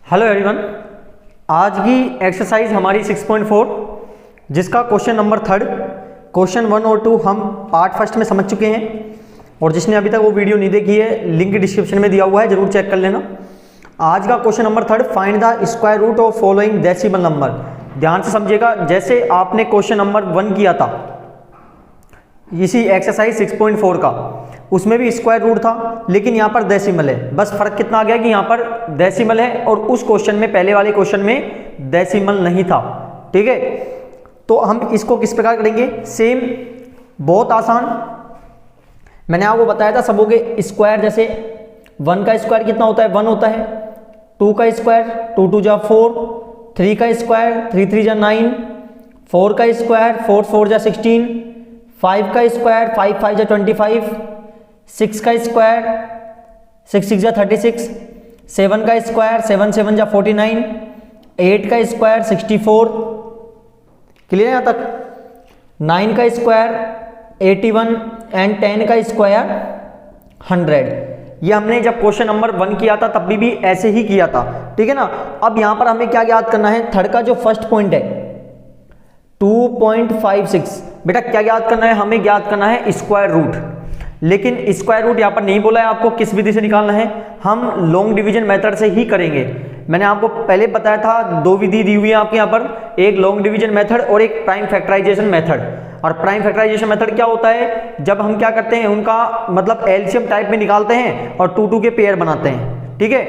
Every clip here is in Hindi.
हेलो एवरीवन, आज की एक्सरसाइज हमारी 6.4 जिसका क्वेश्चन नंबर 3 क्वेश्चन 1 और 2 हम पार्ट फर्स्ट में समझ चुके हैं। और जिसने अभी तक वो वीडियो नहीं देखी है, लिंक डिस्क्रिप्शन में दिया हुआ है, जरूर चेक कर लेना। आज का question number 3, find the square root of following decimal number. ध्यान से समझिएगा, जैसे आपने क्वेश्चन नंबर 1 किया था इसी एक्सरसाइज 6.4 का, उसमें भी स्क्वायर रूट था, लेकिन यहाँ पर डेसिमल है। बस फर्क कितना आ गया कि यहाँ पर डेसिमल है और उस क्वेश्चन में, पहले वाले क्वेश्चन में डेसिमल नहीं था। ठीक है, तो हम इसको किस प्रकार करेंगे, सेम, बहुत आसान। मैंने आपको बताया था सबों के स्क्वायर, जैसे 1 का स्क्वायर कितना होता है, 1 होता है। 2 का स्क्वायर 2 2 जा 4, 3 का स्क्वायर 3 3 जा 9, 4 का स्क्वायर 4 4 जा 16, 5 का स्क्वायर 5 5 जा 25, 6 का स्क्वायर 6 6 जा 36, 7 का स्क्वायर 7 7 जा 49, 8 का स्क्वायर 64। क्लियर है यहाँ तक? 9 का स्क्वायर 81 एंड 10 का स्क्वायर 100। ये हमने जब क्वेश्चन नंबर 1 किया था तब भी ऐसे ही किया था। ठीक है ना। अब यहाँ पर हमें क्या याद करना है, थर्ड का जो फर्स्ट पॉइंट है 2.56, बेटा क्या याद करना है, हमें याद करना है स्क्वायर रूट। लेकिन स्क्वायर रूट यहाँ पर नहीं बोला है आपको किस विधि से निकालना है, हम लॉन्ग डिवीजन मेथड से ही करेंगे। मैंने आपको पहले बताया था 2 विधि दी हुई है आपके यहाँ पर, एक लॉन्ग डिवीजन मेथड और एक प्राइम फैक्टराइजेशन मेथड। और प्राइम फैक्टराइजेशन मेथड क्या होता है, जब हम क्या करते हैं, उनका मतलब एलसीएम टाइप में निकालते हैं और 2 2 के पेयर बनाते हैं। ठीक है,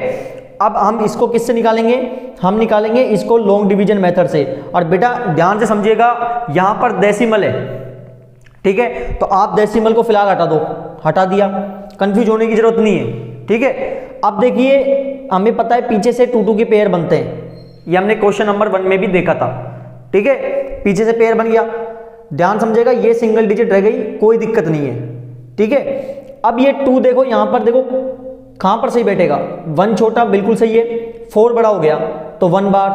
अब हम इसको किससे निकालेंगे, हम निकालेंगे इसको लॉन्ग डिवीजन मेथड से। और बेटा ध्यान से समझिएगा, यहाँ पर डेसिमल है। ठीक है, तो आप डेसिमल को फिलहाल हटा दो, हटा दिया, कंफ्यूज होने की जरूरत नहीं है। ठीक है, अब देखिए हमें पता है पीछे से 2 2 के पेयर बनते हैं, ये हमने क्वेश्चन नंबर 1 में भी देखा था। ठीक है, पीछे से पेयर बन गया। ध्यान समझिएगा, ये सिंगल डिजिट रह गई, कोई दिक्कत नहीं है। ठीक है, अब ये 2 देखो, यहां पर देखो कहां पर सही बैठेगा, 1 छोटा बिल्कुल सही है, 4 बड़ा हो गया तो 1 बार,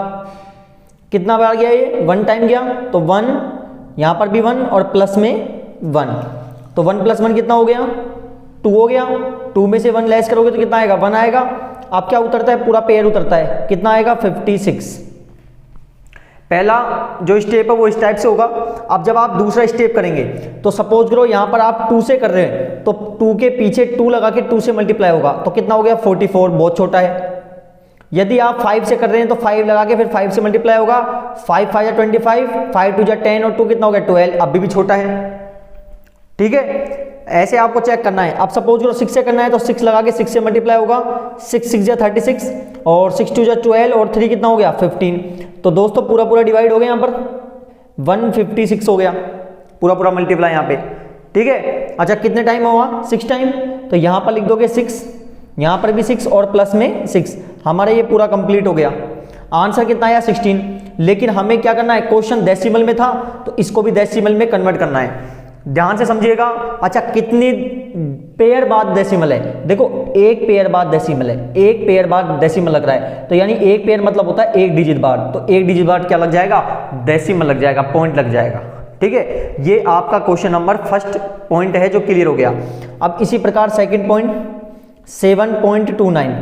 कितना बार गया ये 1 टाइम गया तो 1, यहां पर भी 1 और प्लस में 1, तो 1 + 1 कितना हो गया, 2 हो गया। 2 में से 1 लेस करोगे तो कितना आएगा, 1 आएगा। अब क्या उतरता है, पूरा पेयर उतरता है, कितना आएगा 56। पहला जो स्टेप है वो इस टाइप से होगा। अब जब आप दूसरा स्टेप करेंगे तो सपोज करो यहां पर आप 2 से कर रहे हैं, तो 2 के पीछे 2 लगा के 2 से मल्टीप्लाई होगा तो कितना हो गया 44, बहुत छोटा है। यदि आप 5 से कर रहे हैं तो 5 लगा के फिर 5 से मल्टीप्लाई होगा, 5 5 जा 25, 5 2 जा 10 और 2 कितना हो गया 12, अभी भी छोटा है। ठीक है, ऐसे आपको चेक करना है। अब सपोज करो 6 से करना है तो 6 लगा के 6 से मल्टीप्लाई होगा, 6 6 जा 36 और 6 2 जा 12 और 3 कितना हो गया 15। तो दोस्तों पूरा पूरा डिवाइड हो गया, यहाँ पर 156 हो गया, पूरा पूरा मल्टीप्लाई यहाँ पे। ठीक है, अच्छा कितने टाइम हुआ, 6 टाइम, तो यहाँ पर लिख दोगे 6, यहाँ पर भी 6 और प्लस में 6, हमारा ये पूरा कंप्लीट हो गया। आंसर कितना आया 16। लेकिन हमें क्या करना है, क्वेश्चन डेसिमल में था तो इसको भी डेसिमल में कन्वर्ट करना है। ध्यान से समझिएगा। अच्छा कितनी पेयर बाद डेसिमल है, देखो एक पेयर बाद डेसिमल है, एक पेयर बाद डेसिमल लग रहा है, तो यानी एक पेयर मतलब होता है एक डिजिट बाद, तो एक डिजिट बाद क्या लग जाएगा, डेसिमल लग जाएगा, पॉइंट लग जाएगा। ठीक है, ये आपका क्वेश्चन नंबर फर्स्ट पॉइंट है जो क्लियर हो गया। अब इसी प्रकार सेकंड पॉइंट 7.29,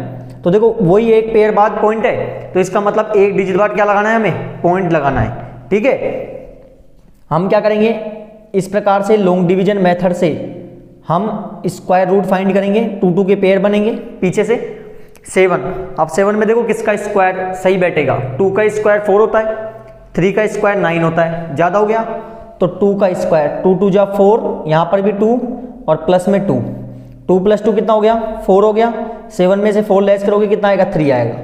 तो देखो वही एक पेयर बाद पॉइंट है, तो इसका मतलब एक डिजिट बाद क्या लगाना है, हमें पॉइंट लगाना है। ठीक है, हम क्या करेंगे, इस प्रकार से लॉन्ग डिवीजन मेथड से हम स्क्वायर रूट फाइंड करेंगे, 2 2 के पेयर बनेंगे पीछे से 7। अब 7 में देखो किसका स्क्वायर सही बैठेगा, 2 का स्क्वायर 4 होता है, 3 का स्क्वायर 9 होता है, ज्यादा हो गया तो 2 का स्क्वायर 2 2 जा 4, यहां पर भी 2 और प्लस में 2, 2 + 2 कितना हो गया 4 हो गया। 7 में से 4 लेस करोगे कितना आएगा 3 आएगा।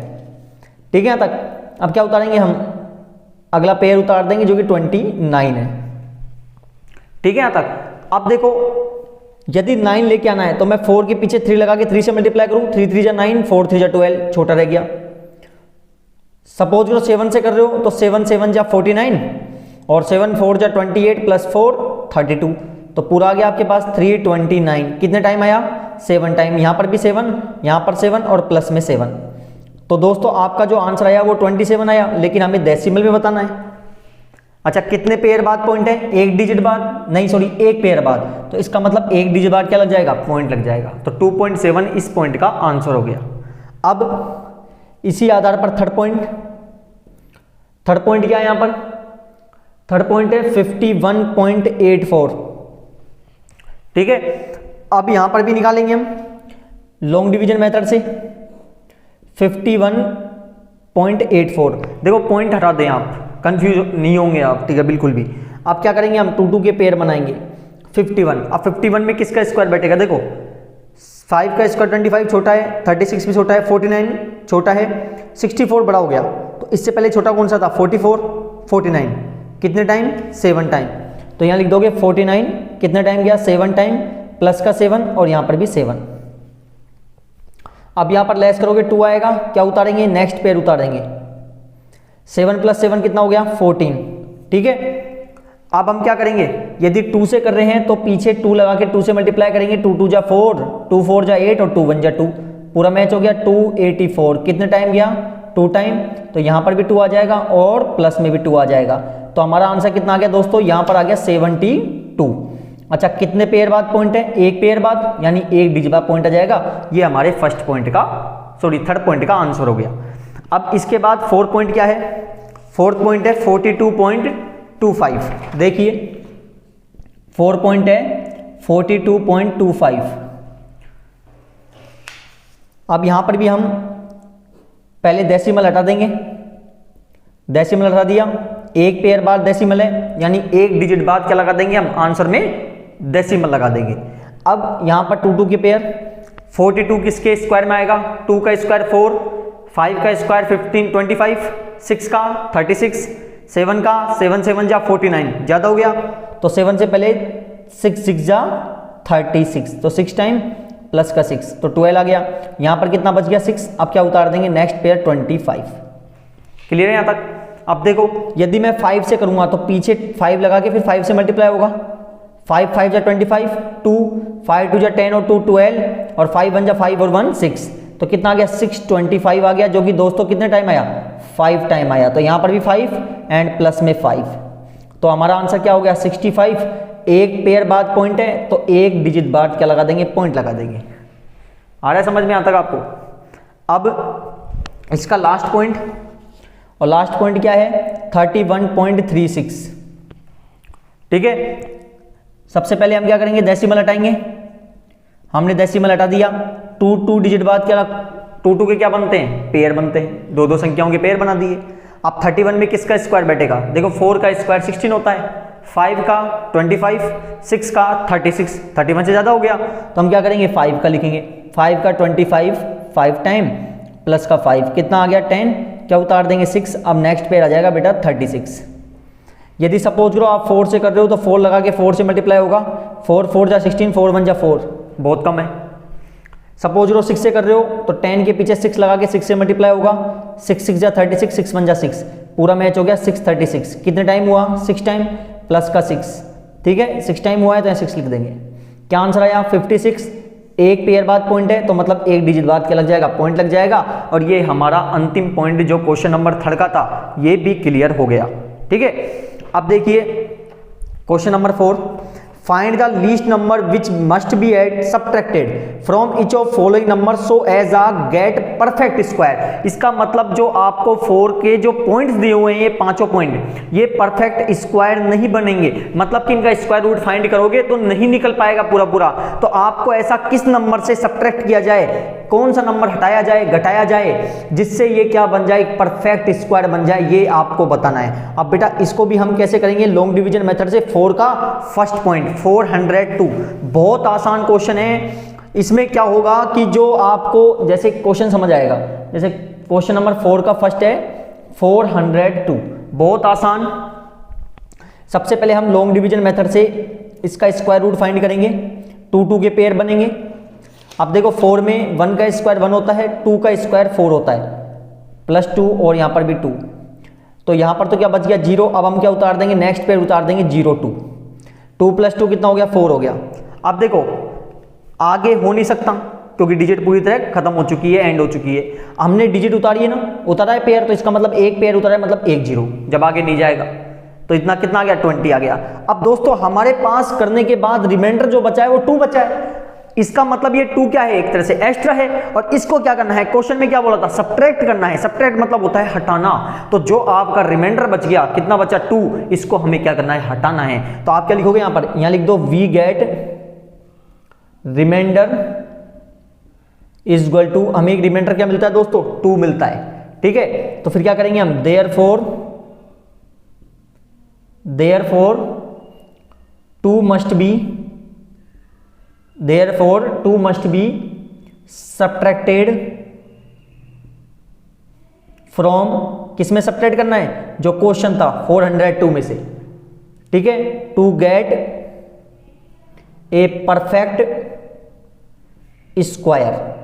ठीक है, यहाँ तक। अब क्या उतारेंगे हम, अगला पेयर उतार देंगे जो कि 29 है। ठीक है, यहाँ तक। अब देखो यदि 9 लेके आना है तो मैं 4 के पीछे 3 लगा के 3 से मल्टीप्लाई करूं, 3 3 जा 9, 4 3 जा 12, छोटा रह गया। सपोज करो 7 से कर रहे हो तो 7 7 जा 49 और 7 4 जा 28 + 4 32, तो पूरा आ गया आपके पास 329। कितने टाइम आया, 7 टाइम, यहां पर भी 7, यहां पर 7 और प्लस में 7। तो दोस्तों आपका जो आंसर आया वो 27 आया, लेकिन हमें डेसिमल में बताना है। अच्छा कितने पेयर बाद पॉइंट है, एक डिजिट बाद, नहीं सॉरी एक पेयर बाद, तो इसका मतलब एक डिजिट बाद क्या लग जाएगा, पॉइंट लग जाएगा। तो 2.7 इस पॉइंट का आंसर हो गया। अब इसी आधार पर थर्ड पॉइंट क्या है यहाँ पर? थर्ड पॉइंट है 51.84। ठीक है, अब यहां पर भी निकालेंगे हम लॉन्ग डिवीजन मेथड से 51.84। देखो पॉइंट हटा दें आप, कंफ्यूज नहीं होंगे आप, ठीक है बिल्कुल भी। अब क्या करेंगे हम 2 2 के पेयर बनाएंगे 51। अब 51 में किसका स्क्वायर बैठेगा? देखो 5 का स्क्वायर 25 छोटा है, 36 भी छोटा है, 49 छोटा है, 64 बड़ा हो गया। तो इससे पहले छोटा कौन सा था? 44, 49 कितने टाइम? 7 टाइम। तो यहाँ लिख दोगे 49 कितने टाइम गया? 7 टाइम, प्लस का 7 और यहाँ पर भी 7। अब यहाँ पर लेस करोगे 2 आएगा, क्या उतारेंगे? नेक्स्ट पेयर उतारेंगे। 7 + 7 कितना हो गया? 14। ठीक है, अब हम क्या करेंगे? यदि 2 से कर रहे हैं तो पीछे 2 लगा के 2 से मल्टीप्लाई करेंगे। 2 2 जा 4, 2 4 जा 8 और 2 1 जा 2, पूरा मैच हो गया। 284 कितने टाइम गया? 2 टाइम। तो यहाँ पर भी 2 आ जाएगा और प्लस में भी 2 आ जाएगा। तो हमारा आंसर कितना आ गया दोस्तों? यहाँ पर आ गया 72। अच्छा, कितने पेयर बाद पॉइंट है? एक पेयर बाद, यानी एक डिजिट बाद पॉइंट आ जाएगा। ये हमारे थर्ड पॉइंट का आंसर हो गया। अब इसके बाद फोर्थ पॉइंट क्या है? फोर्थ पॉइंट है 42.25। देखिए फोर्थ पॉइंट है 42.25। अब यहां पर भी हम पहले डेसिमल हटा देंगे। डेसिमल हटा दिया, एक पेयर बाद डेसिमल है, यानी एक डिजिट बाद क्या लगा देंगे हम? आंसर में डेसिमल लगा देंगे। अब यहां पर 2 2 के पेयर, 42 किसके स्क्वायर में आएगा? 2 का स्क्वायर 4, 5 का स्क्वायर 15 25, 6 का 36, 7 का 7 7 जा 49, ज्यादा हो गया। तो 7 से पहले 6 6 जा 36, तो 6 टाइम प्लस का 6 तो 12 आ गया। यहां पर कितना बच गया? 6। अब क्या उतार देंगे? Next pair 25। क्लियर है यहां तक? अब देखो यदि मैं 5 से करूंगा तो पीछे 5 लगा के फिर 5 से मल्टीप्लाई होगा। 5 5 जा 25, 2 5 2 जा 10 और 2 12 और 5 1 जा 5 और 1 6, तो कितना आ गया? 625 आ गया, जो कि दोस्तों कितने टाइम आया? 5 टाइम आया। तो यहां पर भी 5 एंड प्लस में 5, तो हमारा आंसर क्या हो गया? 65। एक पेयर बाद पॉइंट है तो एक डिजिट बाद क्या लगा देंगे? पॉइंट लगा देंगे। आ रहा है समझ में आता है आपको? अब इसका लास्ट पॉइंट, और लास्ट पॉइंट क्या है? 31.36। ठीक है, सबसे पहले हम क्या करेंगे? डेसिमल हटाएंगे। हमने डेसिमल हटा दिया। 2 2 डिजिट बाद क्या? 2 2 के क्या बनते हैं? पेयर बनते हैं। 2 2 संख्याओं के पेयर बना दिए। अब 31 में किसका स्क्वायर बैठेगा? देखो 4 का स्क्वायर 16 होता है, 5 का 25, 6 का 36, 31 से ज्यादा हो गया तो हम क्या करेंगे? 5 का लिखेंगे। 5 का 25 5 टाइम प्लस का 5 कितना आ गया? 10, क्या उतार देंगे? 6। अब नेक्स्ट पेयर आ जाएगा बेटा 36। यदि सपोज करो आप 4 से कर रहे हो तो 4 लगा के 4 से मल्टीप्लाई होगा। 4 4 जा 16, 4 1 जा 4, बहुत कम है। सपोज करो 6 से कर रहे हो तो 10 के पीछे 6 लगा के 6 से मल्टीप्लाई होगा। 6 6 जा 36, 6 1 जा 6, पूरा मैच हो गया 636। कितने टाइम हुआ? 6 टाइम प्लस का 6। ठीक है, 6 टाइम हुआ है तो 6 लिख देंगे। क्या आंसर आया? 56। एक पेयर बाद पॉइंट है तो मतलब एक डिजिट बाद क्या लग जाएगा? पॉइंट लग जाएगा। और ये हमारा अंतिम पॉइंट जो क्वेश्चन नंबर 3 का था ये भी क्लियर हो गया। ठीक है, अब देखिए question number 4, find the least number which must be add subtracted from each of following number so as a get perfect square. इसका मतलब जो आपको 4 के जो पॉइंट्स दिए हुए हैं, ये पांचों पॉइंट ये परफेक्ट स्क्वायर नहीं बनेंगे। मतलब कि इनका स्क्वायर रूट फाइंड करोगे तो नहीं निकल पाएगा पूरा। तो आपको ऐसा किस नंबर से सब्ट्रैक्ट किया जाए, कौन सा नंबर हटाया जाए, घटाया जाए, जिससे ये क्या बन जाए? परफेक्ट स्क्वायर बन जाए, ये आपको बताना है। अब बेटा इसको भी हम कैसे करेंगे? लॉन्ग डिवीजन मेथड से। 4 का फर्स्ट पॉइंट 402, बहुत आसान क्वेश्चन है। इसमें क्या होगा कि जो आपको जैसे क्वेश्चन समझ आएगा, जैसे क्वेश्चन नंबर 4 का फर्स्ट है 402, बहुत आसान। सबसे पहले हम लॉन्ग डिवीजन मेथड से इसका स्क्वायर रूट फाइंड करेंगे। 2 2 के पेयर बनेंगे। अब देखो 4 में 1 का स्क्वायर 1 होता है, 2 का स्क्वायर 4 होता है, प्लस 2 और यहाँ पर भी 2, तो यहाँ पर तो क्या बच गया? 0। अब हम क्या उतार देंगे? नेक्स्ट पेयर उतार देंगे 0 2। 2 + 2 कितना हो गया? 4 हो गया। अब देखो आगे हो नहीं सकता क्योंकि डिजिट पूरी तरह खत्म हो चुकी है, एंड हो चुकी है। हमने डिजिट उतारी है ना, उतारा है पेयर, तो इसका मतलब एक पेयर उतारा है, मतलब 1 0, जब आगे नहीं जाएगा तो इतना कितना आ गया? 20 आ गया। अब दोस्तों हमारे पास करने के बाद रिमाइंडर जो बचा है वो 2 बचा है। इसका मतलब ये 2 क्या है, एक तरह से एक्स्ट्रा है, और इसको क्या करना है, क्वेश्चन में क्या बोला था, सब्ट्रैक्ट करना है। सब्ट्रैक्ट मतलब होता है हटाना। तो जो आपका रिमाइंडर बच गया, कितना बचा 2, इसको हमें क्या करना है, हटाना है। तो आप क्या लिखोगे यहां पर, यहां लिख दो we get remainder is equal to, हमें एक रिमाइंडर क्या मिलता है दोस्तों, 2 मिलता है। ठीक है, तो फिर क्या करेंगे हम, therefore 2 must be subtracted from, किसमें सब्ट्रैक्ट करना है, जो क्वेश्चन था 402 में से। ठीक है, to get a perfect square.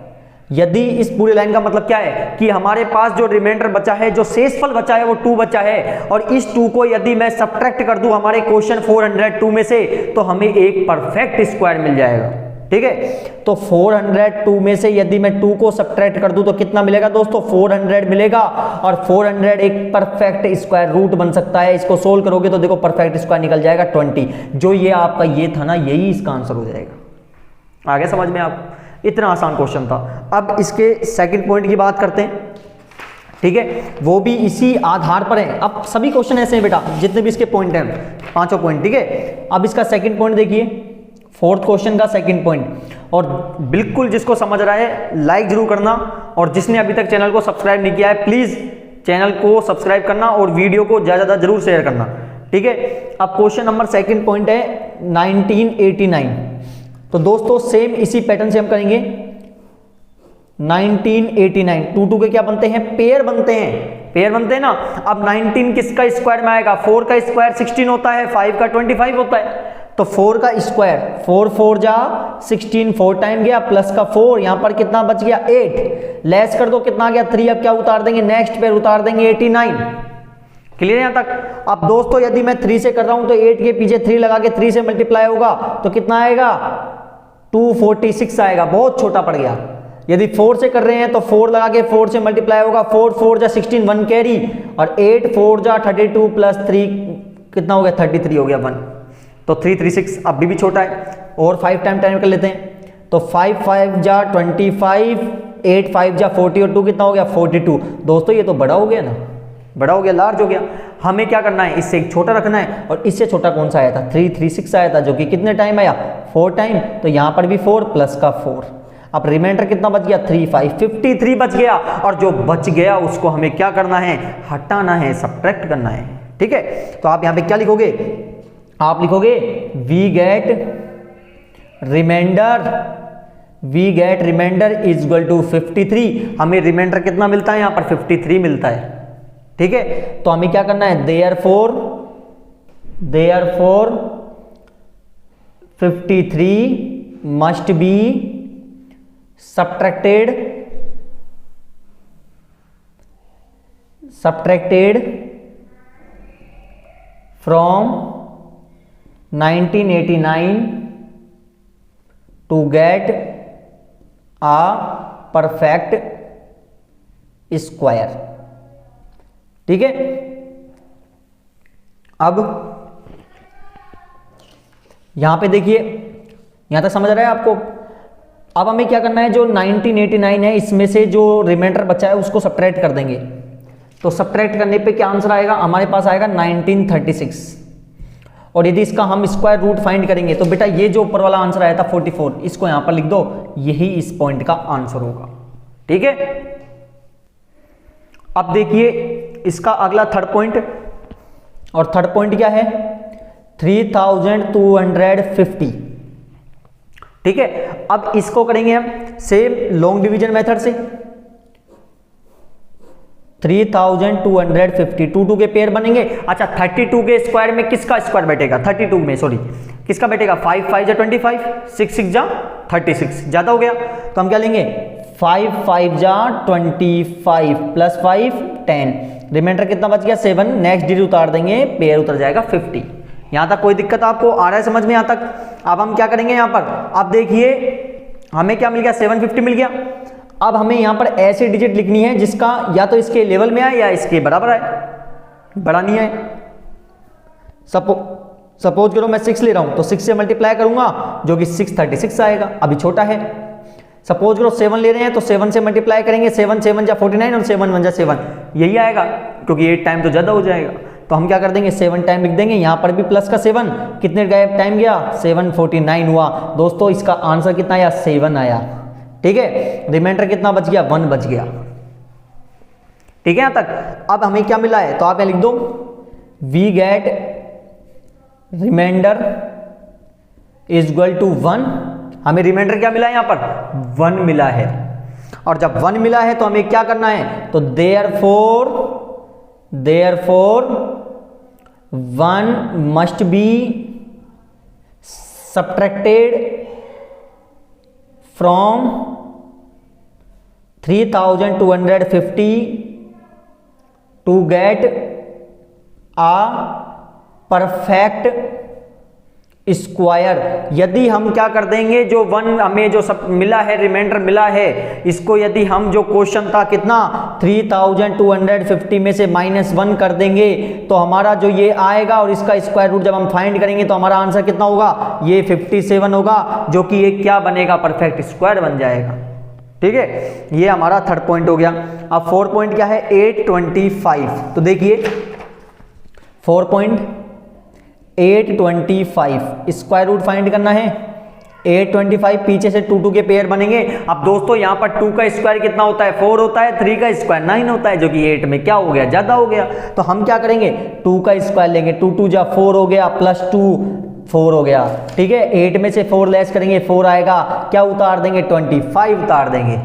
यदि इस पूरी लाइन का मतलब क्या है कि हमारे पास जो रिमाइंडर बचा है, जो शेषफल बचा है वो 2 बचा है, और इस 2 को यदि मैं सब्ट्रैक्ट कर दूं हमारे क्वेश्चन 402 में से, तो हमें एक परफेक्ट स्क्वायर मिल जाएगा। ठीक है, तो 402 में से यदि मैं 2 को सब्ट्रैक्ट कर दूं तो कितना मिलेगा दोस्तों, 400 मिलेगा, और 400 एक परफेक्ट स्क्वायर रूट बन सकता है। इसको सोल्व करोगे तो देखो परफेक्ट स्क्वायर निकल जाएगा 20, जो ये आपका ये था ना, यही इसका आंसर हो जाएगा। आगे समझ में आप, इतना आसान क्वेश्चन था। अब इसके सेकंड पॉइंट की बात करते हैं। ठीक है, वो भी इसी आधार पर है। अब सभी क्वेश्चन ऐसे हैं बेटा, जितने भी इसके पॉइंट हैं, 5 पॉइंट। ठीक है, अब इसका सेकंड पॉइंट देखिए, 4th क्वेश्चन का सेकंड पॉइंट। और बिल्कुल जिसको समझ रहा है लाइक जरूर करना, और जिसने अभी तक चैनल को सब्सक्राइब नहीं किया है प्लीज चैनल को सब्सक्राइब करना और वीडियो को ज्यादा ज्यादा जरूर शेयर करना। ठीक है, अब क्वेश्चन नंबर सेकंड पॉइंट है 1989। तो दोस्तों सेम इसी पैटर्न से हम करेंगे। 1989 2 के क्या बनते हैं, पेयर बनते हैं, पेयर बनते हैं ना। अब 19 किसका स्क्वायर में आएगा, 4 का स्क्वायर 16 होता है, 5 का 25 होता है। तो 4 का स्क्वायर 4 4 जा 16, 4 टाइम गया, प्लस का 4, यहां पर कितना बच गया 8, लेस कर दो कितना आ गया 3। अब क्या उतार देंगे, नेक्स्ट पे उतार देंगे 89। क्लियर यहां तक। अब दोस्तों यदि मैं 3 से कर रहा हूं तो 8 के पीछे 3 लगा के 3 से मल्टीप्लाई होगा तो कितना आएगा 246 आएगा, बहुत छोटा पड़ गया। यदि 4 से कर रहे हैं तो 4 लगा के 4 से मल्टीप्लाई होगा, 4 4 जा 16 1 कैरी, और 8 4 जा 32 प्लस 3 कितना हो गया 33 हो गया 1। तो 336 अब भी छोटा है, और 5 टाइम कर लेते हैं। तो 5 5 जा 25, 8 5 जा 40 और 2 कितना हो गया 42। दोस्तों ये तो बड़ा हो गया ना, बड़ा हो गया, लार्ज हो गया। हमें क्या करना है, इससे एक छोटा रखना है, और इससे छोटा कौन सा आया था 336 आया था, जो कि कितने टाइम आया 4 टाइम। तो यहां पर भी 4 प्लस का 4। अब रिमाइंडर कितना बच गया 3 5 53 बच गया, और जो बच गया उसको हमें क्या करना है, हटाना है, सब्ट्रैक्ट करना है। ठीक है, तो आप यहां पे क्या लिखोगे, आप लिखोगे we get remainder is equal to 53। हमें रिमाइंडर कितना मिलता है यहां पर 53 मिलता है। ठीक है, तो हमें क्या करना है, therefore 53 must be subtracted from 1989 to get a perfect square. ठीक है, अब यहां पे देखिए, यहां तक समझ रहा है आपको। अब हमें क्या करना है, जो 1989 है इसमें से जो रिमाइंडर बचा है उसको सब्ट्रैक्ट कर देंगे। तो सब्ट्रैक्ट करने पे क्या आंसर आएगा, हमारे पास आएगा 1936। और यदि इसका हम स्क्वायर रूट फाइंड करेंगे तो बेटा ये जो ऊपर वाला आंसर आया था 44, इसको यहां पर लिख दो, यही इस पॉइंट का आंसर होगा। ठीक है, अब देखिए इसका अगला थर्ड पॉइंट, और थर्ड पॉइंट क्या है 3250। ठीक है, अब इसको करेंगे हम सेम लॉन्ग डिवीजन मेथड से। 3250 2 के पेयर बनेंगे। अच्छा 32 के स्क्वायर में किसका स्क्वायर बैठेगा, 32 में सॉरी किसका बैठेगा, 5 5 जा 25, 6 6 जा 36, ज्यादा हो गया। तो हम क्या लेंगे 5 5 जा 25 प्लस 5 10, रिमाइंडर कितना बच गया 7, नेक्स्ट डिजिट उतार देंगे, पेयर उतर जाएगा 50। यहां तक कोई दिक्कत आपको आ रहा है समझ में यहां तक। अब हम क्या करेंगे यहां पर, अब देखिए हमें क्या मिल गया 750 मिल गया। अब हमें यहां पर ऐसी डिजिट लिखनी है जिसका या तो इसके लेवल में आए या इसके बराबर आए, बड़ा नहीं है। सपोज करो मैं 6 ले रहा हूं तो 6 से मल्टीप्लाई करूंगा जो कि 636 आएगा, अभी छोटा है। सपोज करो 7 ले रहे हैं तो 7 से मल्टीप्लाई करेंगे, 7 7 जा 49 और 7 1 जा 7, यही आएगा क्योंकि 8 टाइम तो ज़्यादा हो जाएगा। तो हम क्या कर देंगे 7 टाइम लिख देंगे, यहाँ पर भी प्लस का 7, कितने टाइम गया 749 हुआ। दोस्तों इसका आंसर कितना आया 7 आया, ठीक है। रिमाइंडर कितना बच गया 1 बच गया, ठीक है यहाँ तक। अब हमें क्या मिला है तो आप लिख दो we get remainder is equal to 1। हमें रिमाइंडर क्या मिला है यहाँ पर 1 मिला है, और जब 1 मिला है तो हमें क्या करना है तो therefore 1 must be subtracted from 3250 to get a perfect square. यदि हम क्या कर देंगे जो 1 हमें जो सब मिला है रिमाइंडर मिला है, इसको यदि हम जो क्वेश्चन था कितना 3250 में से -1 कर देंगे तो हमारा जो ये आएगा और इसका स्क्वायर रूट जब हम फाइंड करेंगे तो हमारा आंसर कितना होगा ये 57 होगा, जो कि ये क्या बनेगा परफेक्ट स्क्वायर बन जाएगा, ठीक है। ये हमारा थर्ड पॉइंट हो गया। अब 4 पॉइंट क्या है 825। तो देखिए 4.825 स्क्वायर रूट फाइंड करना है। 825 पीछे से 2 2 के पेयर बनेंगे। अब दोस्तों यहाँ पर 2 का स्क्वायर कितना होता है 4 होता है, 3 का स्क्वायर 9 होता है, जो कि 8 में क्या हो गया ज़्यादा हो गया। तो हम क्या करेंगे 2 का स्क्वायर लेंगे, 2 2 जा 4 हो गया प्लस 2 4 हो गया, ठीक है। 8 में से 4 लेस करेंगे 4 आएगा, क्या उतार देंगे 25 उतार देंगे।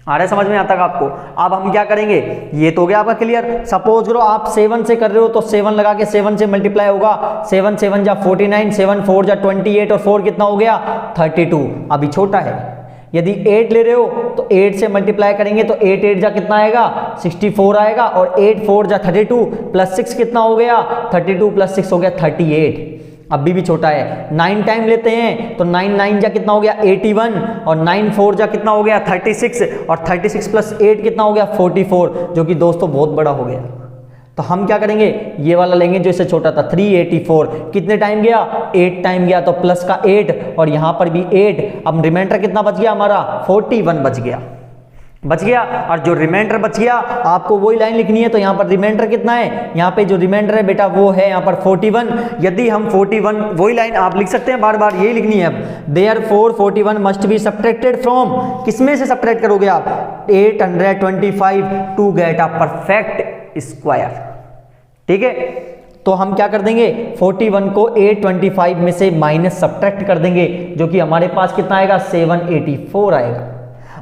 आ रहा है समझ में आता है आपको। अब हम क्या करेंगे ये तो हो गया आपका क्लियर। सपोज करो आप 7 से कर रहे हो तो 7 लगा के 7 से मल्टीप्लाई होगा, 7 7 जा 49, 7 4 जा 28 और 4 कितना हो गया 32, अभी छोटा है। यदि 8 ले रहे हो तो 8 से मल्टीप्लाई करेंगे तो 8 8 जा कितना आएगा 64 आएगा, और 8 4 जा 32 प्लस 6 कितना हो गया 32 प्लस 6 हो गया 38, अभी भी छोटा है। 9 टाइम लेते हैं तो 9 9 जा कितना हो गया 81, और 9 4 जा कितना हो गया 36, और 36 प्लस 8 कितना हो गया 44, जो कि दोस्तों बहुत बड़ा हो गया। तो हम क्या करेंगे ये वाला लेंगे जो इससे छोटा था 384, कितने टाइम गया 8 टाइम गया, तो प्लस का 8 और यहाँ पर भी 8। अब रिमाइंडर कितना बच गया हमारा 41 बच गया और जो रिमाइंडर बच गया आपको वही लाइन लिखनी है। तो यहाँ पर रिमाइंडर कितना है, यहाँ पे जो रिमाइंडर है बेटा वो है यहाँ पर 41। यदि हम 41 वही लाइन आप लिख सकते हैं, बार बार यही लिखनी है। अब therefore 41 must be subtracted from, किसमें से सब्ट्रैक्ट करोगे आप 825 to get a perfect square, ठीक है। तो हम क्या कर देंगे 41 को 825 में से माइनस सब्ट्रैक्ट कर देंगे, जो कि हमारे पास कितना आएगा 784 आएगा।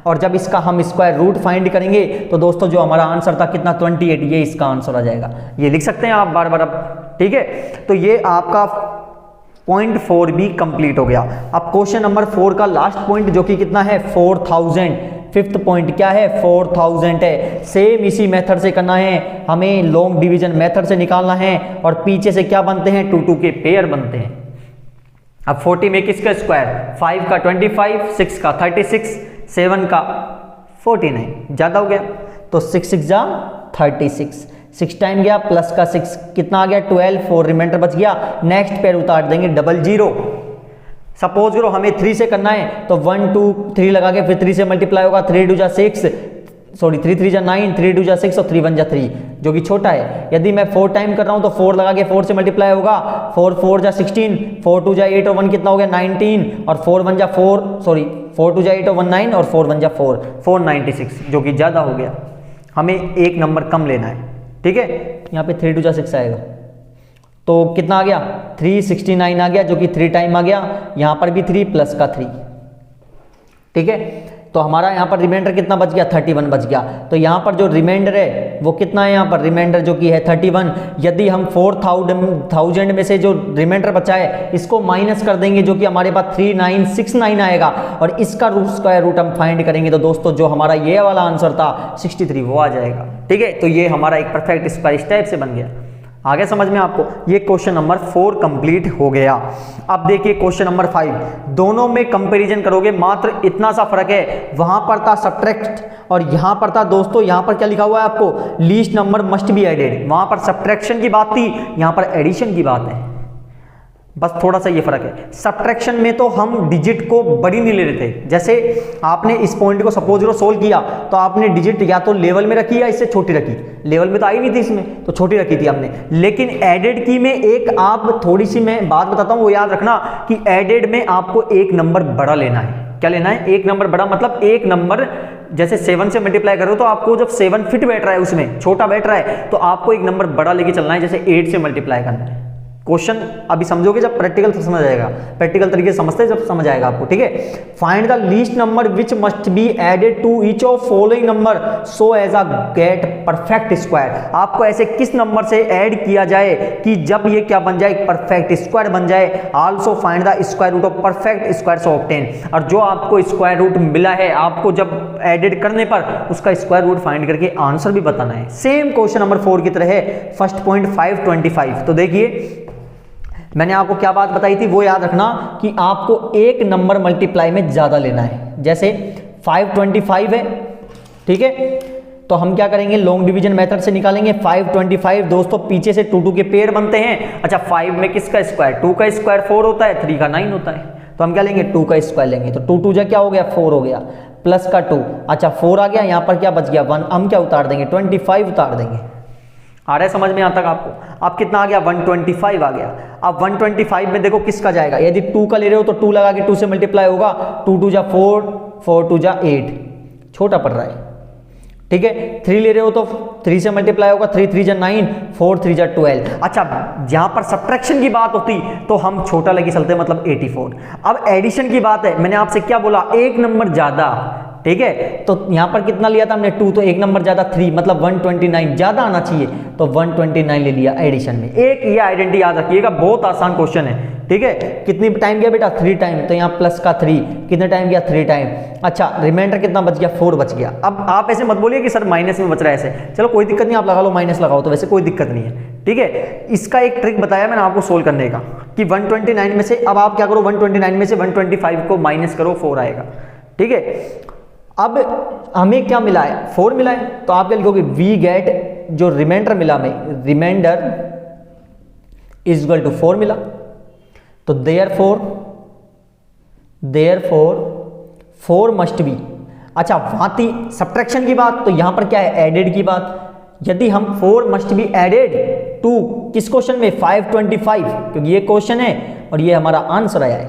और जब इसका हम स्क्वायर रूट फाइंड करेंगे तो दोस्तों जो हमारा आंसर था कितना 28, ये इसका आंसर आ जाएगा। ये लिख सकते हैं आप बार बार अब, ठीक है। तो ये आपका पॉइंट 4 भी कंप्लीट हो गया। अब क्वेश्चन नंबर 4 का लास्ट पॉइंट जो कि कितना है 4000, फिफ्थ पॉइंट क्या है 4000 है। सेम इसी मेथड से करना है, हमें लॉन्ग डिवीजन मेथड से निकालना है, और पीछे से क्या बनते हैं 2 2 के पेयर बनते हैं। अब 40 में किसका स्क्वायर 5 का 25, 6 का 36, 7 का 49, ज़्यादा हो गया तो 6 6 जा 36, 6 टाइम गया प्लस का 6 कितना आ गया 12, 4 रिमाइंडर बच गया। नेक्स्ट पेयर उतार देंगे 00। सपोज करो हमें 3 से करना है तो 1 2 3 लगा के फिर 3 से मल्टीप्लाई होगा, 3 2 जा 6, सॉरी 3 3 जा 9, 3 2 जा 6 और 3 1 जा 3, जो कि छोटा है। यदि मैं 4 टाइम कर रहा हूं तो 4 लगा के 4 से मल्टीप्लाई होगा, 4 4 जा 16, 4 2 जा 8 और 1 कितना हो गया 19, और 4 1 जा 4, सॉरी 4 2 जा 8 और 1 9, और 4 1 जा 4, 496, जो कि ज़्यादा हो गया। हमें एक नंबर कम लेना है, ठीक है। यहाँ पे 3 2 जा 6 आएगा तो कितना आ गया 369 आ गया, जो कि 3 टाइम आ गया। यहाँ पर भी 3 प्लस का 3, ठीक है। तो हमारा यहाँ पर रिमाइंडर कितना बच गया 31 बच गया। तो यहाँ पर जो रिमाइंडर है वो कितना है, यहाँ पर रिमाइंडर जो कि है 31। यदि हम 4000 में से जो रिमाइंडर बचा है इसको माइनस कर देंगे, जो कि हमारे पास 3969 आएगा, और इसका स्क्वायर रूट हम फाइंड करेंगे तो दोस्तों जो हमारा ये वाला आंसर था 63 वो आ जाएगा, ठीक है। तो ये हमारा एक परफेक्ट स्क्वायर इस टाइप से बन गया। आगे समझ में आपको। ये क्वेश्चन नंबर 4 कंप्लीट हो गया। अब देखिए क्वेश्चन नंबर 5, दोनों में कंपैरिजन करोगे, मात्र इतना सा फर्क है, वहां पर था सब्ट्रैक्ट और यहां पर था दोस्तों, यहां पर क्या लिखा हुआ है आपको least number must be added. वहां पर सब्ट्रैक्शन की बात थी, यहां पर एडिशन की बात है। बस थोड़ा सा ये फर्क है। सब्ट्रैक्शन में तो हम डिजिट को बड़ी नहीं ले रहे थे, जैसे आपने इस पॉइंट को सपोज लो सोल्व किया तो आपने डिजिट या तो लेवल में रखी या इससे छोटी रखी, लेवल में तो आई नहीं थी इसमें तो छोटी रखी थी हमने। लेकिन एडेड की में एक आप थोड़ी सी मैं बात बताता हूँ वो याद रखना कि एडेड में आपको एक नंबर बड़ा लेना है। क्या लेना है? एक नंबर बड़ा, मतलब एक नंबर जैसे 7 से मल्टीप्लाई करो तो आपको जब 7 फिट बैठ रहा है उसमें छोटा बैठ रहा है तो आपको एक नंबर बड़ा लेके चलना है, जैसे 8 से मल्टीप्लाई करना है। क्वेश्चन अभी समझोगे जब प्रैक्टिकल समझ आएगा, प्रैक्टिकल तरीके से समझते हैं जब समझ आएगा आपको, ठीक है। Find the least number which must be added to each of following number so as a get perfect square. आपको ऐसे किस नंबर से ऐड किया जाए कि जब ये क्या बन जाए, परफेक्ट स्क्वायर बन जाए। Also find the square root of perfect square so obtain. और जो आपको स्क्वायर रूट मिला है आपको जब एडेड करने पर उसका स्क्वायर रूट फाइंड करके आंसर भी बताना है। सेम क्वेश्चन नंबर 4 की तरह है, फर्स्ट पॉइंट 525। तो देखिए मैंने आपको क्या बात बताई थी वो याद रखना कि आपको एक नंबर मल्टीप्लाई में ज्यादा लेना है। जैसे 525 है, ठीक है, तो हम क्या करेंगे, लॉन्ग डिवीजन मेथड से निकालेंगे 525। दोस्तों पीछे से 2 2 के पेयर बनते हैं। अच्छा 5 में किसका स्क्वायर, 2 का स्क्वायर 4 होता है, 3 का 9 होता है, तो हम क्या लेंगे 2 का स्क्वायर लेंगे। तो 2 2 जा क्या हो गया 4 हो गया, प्लस का 2, अच्छा 4 आ गया, यहाँ पर क्या बच गया 1, हम क्या उतार देंगे 25 उतार देंगे। आ रहा है समझ में यहाँ तक आपको? अब कितना आ गया 125 आ गया। अब 125 में देखो किसका जाएगा, यदि 2 का ले रहे हो तो 2 लगा के 2 से मल्टीप्लाई होगा, 2 2 जा 4, 4 2 जा 8, छोटा पड़ रहा है, ठीक है। 3 ले रहे हो तो 3 से मल्टीप्लाई होगा, 3 3 जा 9, 4 3 जा 12। अच्छा जहां पर सब्ट्रैक्शन की बात होती तो हम छोटा लेके चलते मतलब 84। अब एडिशन की बात है, मैंने आपसे क्या बोला, एक नंबर ज्यादा, ठीक है। तो यहां पर कितना लिया था हमने 2, तो एक नंबर ज्यादा 3, मतलब 129 ज्यादा आना चाहिए, तो 129 ले लिया एडिशन में। एक ये आइडेंटिटी याद रखिएगा, बहुत आसान क्वेश्चन है, ठीक है। कितनी टाइम गया बेटा 3 टाइम, तो यहाँ प्लस का 3 कितने टाइम गया 3 टाइम। अच्छा रिमाइंडर कितना बच गया 4 बच गया। अब आप ऐसे मत बोलिए कि सर माइनस में बच रहा है, ऐसे चलो कोई दिक्कत नहीं, आप लगा लो माइनस लगाओ तो वैसे कोई दिक्कत नहीं है, ठीक है। इसका एक ट्रिक बताया मैंने आपको सोल्व करने का कि 129 में से अब आप क्या करो, 129 में से 125 को माइनस करो, 4 आएगा, ठीक है। अब हमें क्या मिला है 4 मिला है, तो आप क्या लिखोगे वी गेट, जो रिमाइंडर मिला हमें, रिमाइंडर इज इक्वल टू 4 मिला, तो देयरफॉर 4 मस्ट बी। अच्छा वहां थी सब्ट्रैक्शन की बात, तो यहां पर क्या है एडेड की बात। यदि हम 4 मस्ट बी एडेड टू किस क्वेश्चन में 525, क्योंकि ये क्वेश्चन है और ये हमारा आंसर आया है,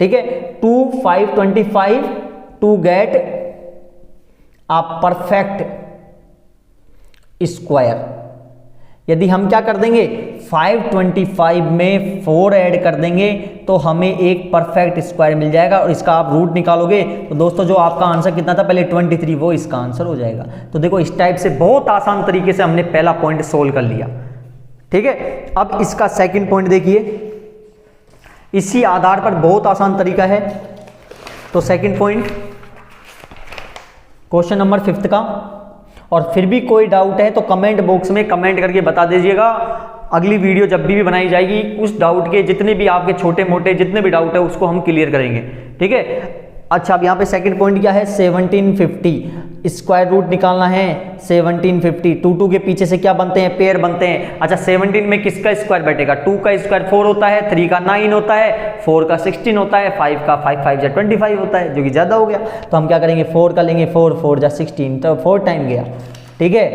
ठीक है, to 525 to get a perfect square. यदि हम क्या कर देंगे 525 में 4 ऐड कर देंगे तो हमें एक परफेक्ट स्क्वायर मिल जाएगा, और इसका आप रूट निकालोगे तो दोस्तों जो आपका आंसर कितना था पहले 23, वो इसका आंसर हो जाएगा। तो देखो इस टाइप से बहुत आसान तरीके से हमने पहला पॉइंट सोल्व कर लिया, ठीक है। अब इसका सेकंड पॉइंट देखिए, इसी आधार पर बहुत आसान तरीका है। तो सेकंड पॉइंट क्वेश्चन नंबर 5 का, और फिर भी कोई डाउट है तो कमेंट बॉक्स में कमेंट करके बता दीजिएगा। अगली वीडियो जब भी बनाई जाएगी उस डाउट के जितने भी आपके छोटे मोटे जितने भी डाउट है उसको हम क्लियर करेंगे, ठीक है। अच्छा अब यहाँ पे सेकंड पॉइंट क्या है 1750, स्क्वायर रूट निकालना है 1750। 2 2 के पीछे से क्या बनते हैं, पेयर बनते हैं। अच्छा 17 में किसका स्क्वायर बैठेगा, 2 का स्क्वायर 4 होता है, 3 का 9 होता है, 4 का 16 होता है, 5 का 5 5 जा 25 होता है, जो कि ज्यादा हो गया। तो हम क्या करेंगे 4 का लेंगे, 4 4 जा 16, तो 4 टाइम गया, ठीक है।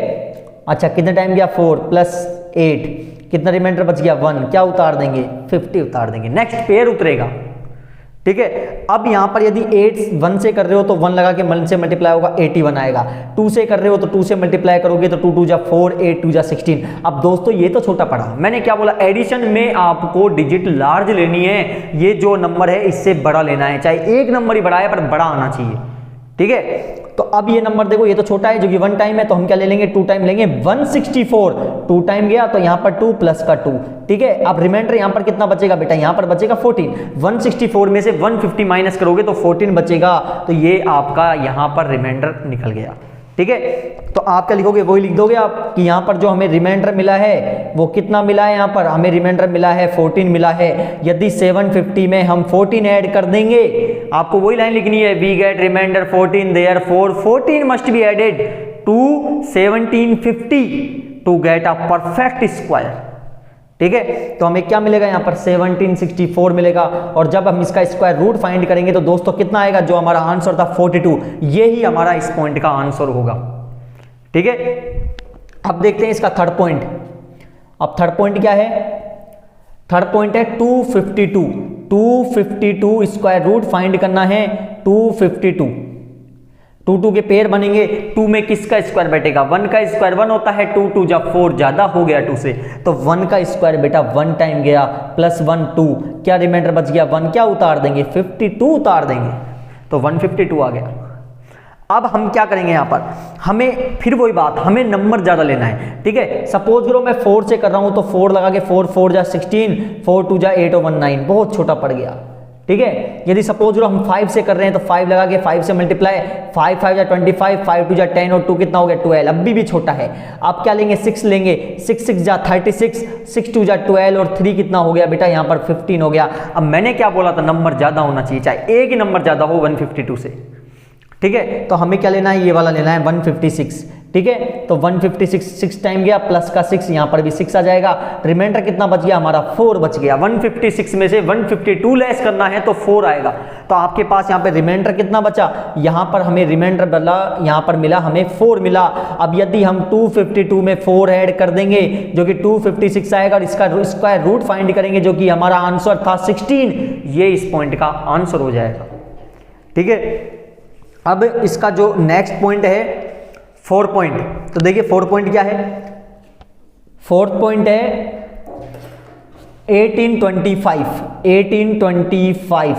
अच्छा कितने टाइम गया 4 प्लस 8, कितना रिमाइंडर बच गया 1, क्या उतार देंगे 50 उतार देंगे, नेक्स्ट पेयर उतरेगा, ठीक है। अब यहां पर यदि 8 1 से कर रहे हो तो 1 लगा के 1 से मल्टीप्लाई होगा 81 आएगा। 2 से कर रहे हो तो 2 से मल्टीप्लाई करोगे तो 2 2 जा 4, 8 2 जा 16। अब दोस्तों ये तो छोटा पड़ा, मैंने क्या बोला एडिशन में आपको डिजिट लार्ज लेनी है, ये जो नंबर है इससे बड़ा लेना है, चाहे एक नंबर ही बड़ा है पर बड़ा आना चाहिए, ठीक है। तो अब ये नंबर देखो ये तो छोटा है जो कि 1 टाइम है, तो हम क्या ले लेंगे 2 टाइम लेंगे 164। 2 टाइम गया तो यहाँ पर 2 प्लस का 2, ठीक है। अब रिमाइंडर यहाँ पर कितना बचेगा बेटा, यहाँ पर बचेगा 14। 164 में से 150 माइनस करोगे तो 14 बचेगा, तो ये आपका यहाँ पर रिमाइंडर निकल गया, ठीक है। तो आप क्या लिखोगे वही लिख दोगे आप कि यहाँ पर जो हमें रिमाइंडर मिला है वो कितना मिला है, यहाँ पर हमें रिमाइंडर मिला है 14 मिला है। यदि 750 में हम 14 ऐड कर देंगे, आपको वही लाइन लिखनी है we get remainder 14 therefore 14 must be added to 1750 to get a perfect square, ठीक है। तो हमें क्या मिलेगा यहाँ पर 1764 मिलेगा, और जब हम इसका स्क्वायर रूट फाइंड करेंगे तो दोस्तों कितना आएगा, जो हमारा आंसर था 42, ये ही हमारा इस पॉइंट का आंसर होगा। ठीक है, अब देखते हैं इसका थर्ड पॉइंट। अब थर्ड पॉइंट क्या है, थर्ड पॉइंट है 252। 252 स्क्वायर रूट फाइंड करना है, 252। 2 के पेयर बनेंगे, 2 में किसका स्क्वायर बैठेगा, 1 का स्क्वायर 1 होता है, 2 2 जा 4 ज्यादा हो गया 2 से, तो 1 का स्क्वायर बेटा 1 टाइम गया, प्लस 1 2, क्या रिमाइंडर बच गया 1, क्या उतार देंगे 52 उतार देंगे, तो 152 आ गया। अब हम क्या करेंगे यहाँ पर, हमें फिर वही बात, हमें नंबर ज्यादा लेना है। ठीक है, सपोज करो मैं 4 से कर रहा हूं तो 4 लगा के 4 4 जा 16, 4 2 जा 8 और 1 9, बहुत छोटा पड़ गया। ठीक है, यदि सपोज करो हम 5 से कर रहे हैं तो 5 लगा के 5 से मल्टीप्लाई, 5 5 जा 25, 5 2 जा 10 और 2 कितना हो गया 12, अभी भी छोटा है। आप क्या लेंगे 6 लेंगे, 6 6 जा 36, 6 2 जा 12 और 3 कितना हो गया बेटा यहाँ पर 15 हो गया। अब मैंने क्या बोला था, नंबर ज्यादा होना चाहिए, चाहे एक ही नंबर ज्यादा हो 152 से। ठीक है, तो हमें क्या लेना है, ये वाला लेना है 156। ठीक है, तो 156 6 टाइम गया, प्लस का 6, यहाँ पर भी 6 आ जाएगा, रिमाइंडर कितना बच गया हमारा 4 बच गया। 156 में से 152 लेस करना है तो 4 आएगा, तो आपके पास यहाँ पे रिमाइंडर कितना बचा, यहाँ पर हमें रिमाइंडर बदला, यहाँ पर मिला हमें 4 मिला। अब यदि हम 252 में 4 ऐड कर देंगे जो कि 256 आएगा, और इसका स्क्वायर रूट फाइंड करेंगे जो कि हमारा आंसर था 16, ये इस पॉइंट का आंसर हो जाएगा। ठीक है, अब इसका जो नेक्स्ट पॉइंट है 4 पॉइंट, तो देखिए 4 पॉइंट क्या है, 4th पॉइंट है 1825। 1825,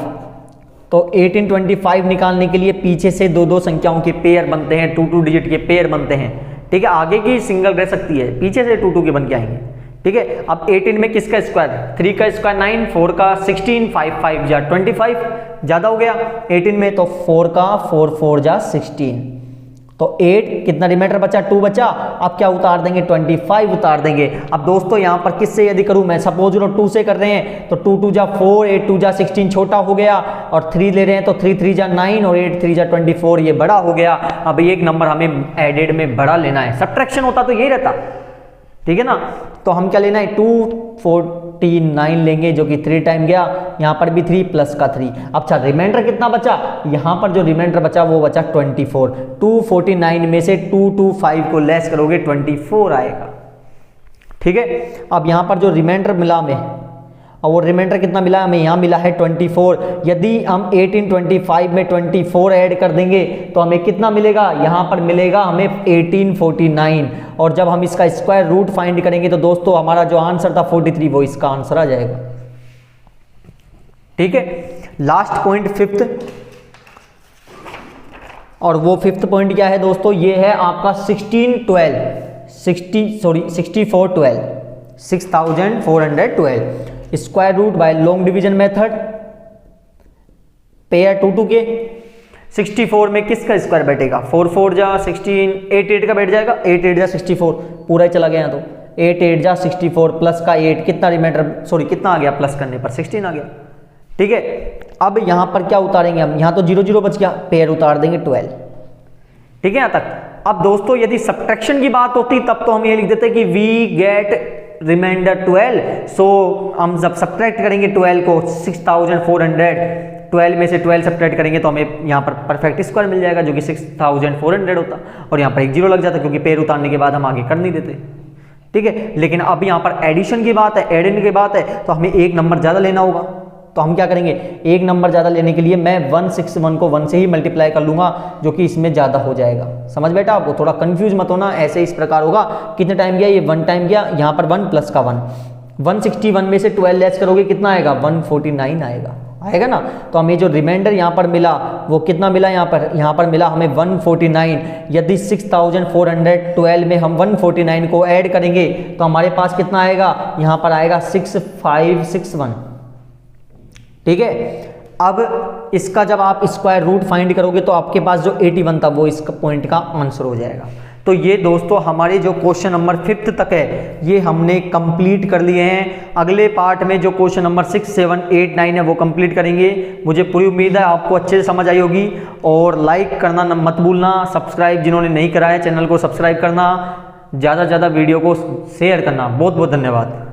तो 1825 निकालने के लिए पीछे से 2 संख्याओं के पेयर बनते हैं, 2 डिजिट के पेयर बनते हैं। ठीक है, आगे की सिंगल रह सकती है, पीछे से 2 के बन के आएंगे। ठीक है, अब 18 में किसका स्क्वायर, 3 का स्क्वायर 9, 4 का 16, 5 5 जा 25, ज्यादा हो गया 18 में, तो 4 का 4 4 जा 16, तो 8 कितना रिमाइंडर बचा 2 बचा। अब क्या उतार देंगे 25 उतार देंगे। अब दोस्तों यहाँ पर किससे यदि करूँ मैं, सपोज लो 2 से कर रहे हैं तो 2 2 जा 4, 8 2 जा 16 छोटा हो गया, और 3 ले रहे हैं तो 3 3 जा 9 और 8 3 जा 24 ये बड़ा हो गया। अब एक नंबर हमें एडेड में बड़ा लेना है, सब्ट्रैक्शन होता तो यही रहता। ठीक है ना, तो हम क्या लेना है 249 लेंगे जो कि 3 टाइम गया, यहाँ पर भी 3 प्लस का 3। अच्छा रिमाइंडर कितना बचा, यहाँ पर जो रिमाइंडर बचा वो बचा 24। 249 में से 225 को लेस करोगे 24 आएगा। ठीक है, अब यहाँ पर जो रिमाइंडर मिला हमें, और वो रिमाइंडर कितना मिला हमें, यहाँ मिला है 24। यदि हम 1825 में 24 ऐड कर देंगे तो हमें कितना मिलेगा, यहाँ पर मिलेगा हमें 1849, और जब हम इसका स्क्वायर रूट फाइंड करेंगे तो दोस्तों हमारा जो आंसर था 43, वो इसका आंसर आ जाएगा। ठीक है, लास्ट पॉइंट 5th, और वो 5th पॉइंट क्या है दोस्तों, ये है आपका 6412 6412 square root by long division method, pair 2 के। 64 में किसका स्क्वायर बैठेगा, 4 4 जा 16, 8 8 का बैठ जाएगा, 8 8 जा 64 पूरा ही चला गया, तो 8 8 जा 64 प्लस का 8 कितना रिमाइंडर, सॉरी कितना आ गया, प्लस करने पर 16 आ गया। ठीक है, अब यहां पर क्या उतारेंगे हम, यहां तो 0 0 बच गया, पेयर उतार देंगे 12। ठीक है, यहां तक। अब दोस्तों यदि सब्ट्रैक्शन की बात होती तब तो हम ये लिख देते कि वी गेट रिमाइंडर 12, सो हम जब सब्ट्रैक्ट करेंगे 12 को 6400, 12 में से 12 सब्ट्रैक्ट करेंगे तो हमें यहाँ पर परफेक्ट स्क्वायर मिल जाएगा जो कि 6400 होता, और यहाँ पर एक 0 लग जाता क्योंकि पेयर उतारने के बाद हम आगे कर नहीं देते। ठीक है, लेकिन अब यहाँ पर एडिशन की बात है, एडिंग की बात है, तो हमें एक नंबर ज़्यादा लेना होगा। तो हम क्या करेंगे, एक नंबर ज़्यादा लेने के लिए मैं 161 को 1 से ही मल्टीप्लाई कर लूँगा जो कि इसमें ज़्यादा हो जाएगा। समझ बेटा, आपको थोड़ा कंफ्यूज मत होना, ऐसे इस प्रकार होगा। कितने टाइम गया, ये 1 टाइम गया, यहाँ पर 1 प्लस का 1, 161 में से 12 लेस करोगे कितना आएगा, 149 आएगा ना। तो हमें जो रिमाइंडर यहाँ पर मिला वो कितना मिला, यहाँ पर मिला हमें 149। यदि 6412 में हम 149 को ऐड करेंगे तो हमारे पास कितना आएगा, यहाँ पर आएगा 6561। ठीक है, अब इसका जब आप स्क्वायर रूट फाइंड करोगे तो आपके पास जो 81 था वो इस पॉइंट का आंसर हो जाएगा। तो ये दोस्तों हमारे जो क्वेश्चन नंबर 5th तक है ये हमने कंप्लीट कर लिए हैं। अगले पार्ट में जो क्वेश्चन नंबर 6, 7, 8, 9 है वो कंप्लीट करेंगे। मुझे पूरी उम्मीद है आपको अच्छे से समझ आई होगी, और लाइक करना मत भूलना, सब्सक्राइब जिन्होंने नहीं करा है चैनल को सब्सक्राइब करना, ज़्यादा से ज़्यादा वीडियो को शेयर करना। बहुत बहुत धन्यवाद।